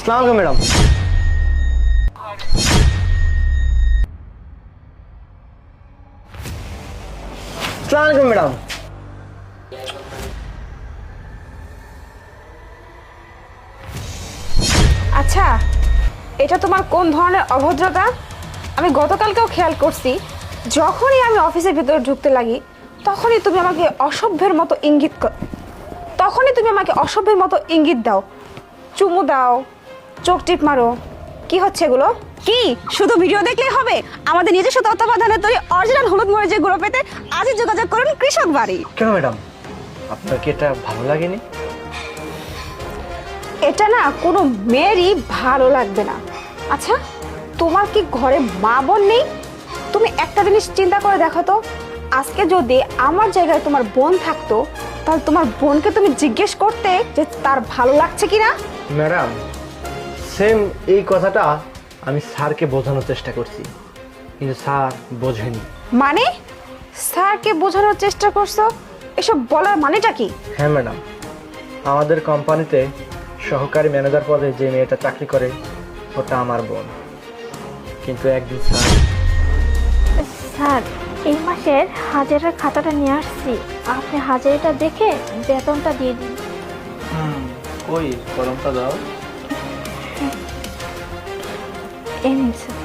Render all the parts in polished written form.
আসসালামু আলাইকুম ম্যাডাম। আসসালামু আলাইকুম ম্যাডাম। আচ্ছা, এটা তোমার কোন ধরনের অভদ্রতা? আমি গতকালকেও খেয়াল করছি, যখনই আমি অফিসের ভিতরে ঢুকতে লাগি তখনই তুমি আমাকে অসভ্যের মতো ইঙ্গিত দাও, চুমু দাও, চোখ টিপ মারো। কি হচ্ছে এগুলো? কি শুধু ভিডিও দেখলেই হবে? আমাদের নিজস্ব তত্ত্বাবধানে তৈরি অরিজিনাল হলুদ মরিচের গুঁড়ো পেতে আজই যোগাযোগ করুন কৃষক বাড়ি। কেন ম্যাডাম, আপনার কি এটা ভালো লাগেনি? এটা না কোনো মেয়েরই ভালো লাগবে না। আচ্ছা, তোমার কি ঘরে মা বোন নেই? তুমি একটা জিনিস চিন্তা করে দেখো তো, আজকে যদি আমার জায়গায় তোমার বোন থাকতো, তাহলে তোমার বোনকে তুমি জিজ্ঞেস করতে যে তার ভালো লাগছে কিনা? ম্যাডাম, সেম এই কথাটা আমি স্যারকে বোঝানোর চেষ্টা করছি, কিন্তু স্যার বোঝেনি। মানে স্যারকে বোঝানোর চেষ্টা করছো? এসব বলার মানেটা কি? হ্যাঁ ম্যাডাম, আমাদের কোম্পানিতে সহকারী ম্যানেজার পদে যে মেয়েটা চাকরি করে ওটা আমার বোন। কিন্তু একদিন স্যার, এই মাসের হাজারের খাতাটা নিয়ে আসছি, আপনি হাজারিটা দেখে বেতনটা দিয়ে দিন। ওই কলমটা দাও। এই নিন স্যার।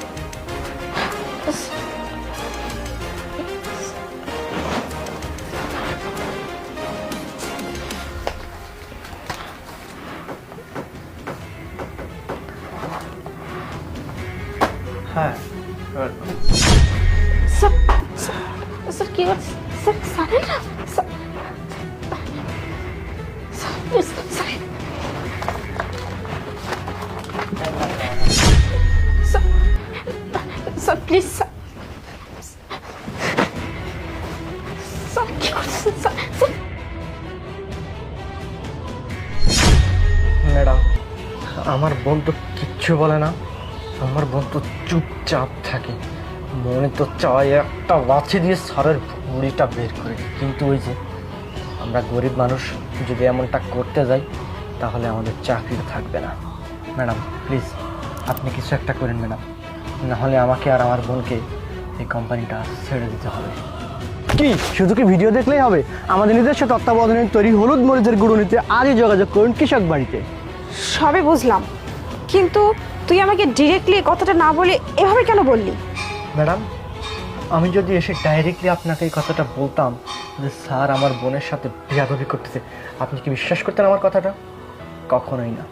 হ্যাঁ স্যার, স্যার কি করছে? স্যার স্যারের না sir, sir sir please, sir কি করছেন স্যার? ম্যাডাম, আমার বোন তো কিচ্ছু বলে না, আমার বোন তো চুপচাপ থাকে। মনে তো চায় একটা লাথি দিয়ে স্যারের ভুঁড়িটা বের করে, কিন্তু ওই যে আমরা গরিব মানুষ, যদি এমনটা করতে যাই তাহলে আমাদের চাকরিটা থাকবে না। ম্যাডাম প্লিজ আপনি কিছু একটা করেন ম্যাডাম, নাহলে আমাকে আর আমার বোনকে এই কোম্পানিটা ছেড়ে দিতে হবে। কি শুধু কি ভিডিও দেখলেই হবে? আমাদের নিজস্ব তত্ত্বাবধানে তৈরি হলুদ মরিচের গুঁড়ো নিতে আজই যোগাযোগ করুন কৃষক বাড়িতে। সবে বুঝলাম, কিন্তু তুই আমাকে ডিরেক্টলি কথাটা না বলে এভাবে কেন বললি? ম্যাডাম, আমি যদি এসে ডাইরেক্টলি আপনাকে এই কথাটা বলতাম যে স্যার আমার বোনের সাথে বেয়াদবি করতেছে, আপনি কি বিশ্বাস করতেন আমার কথাটা? কখনোই না।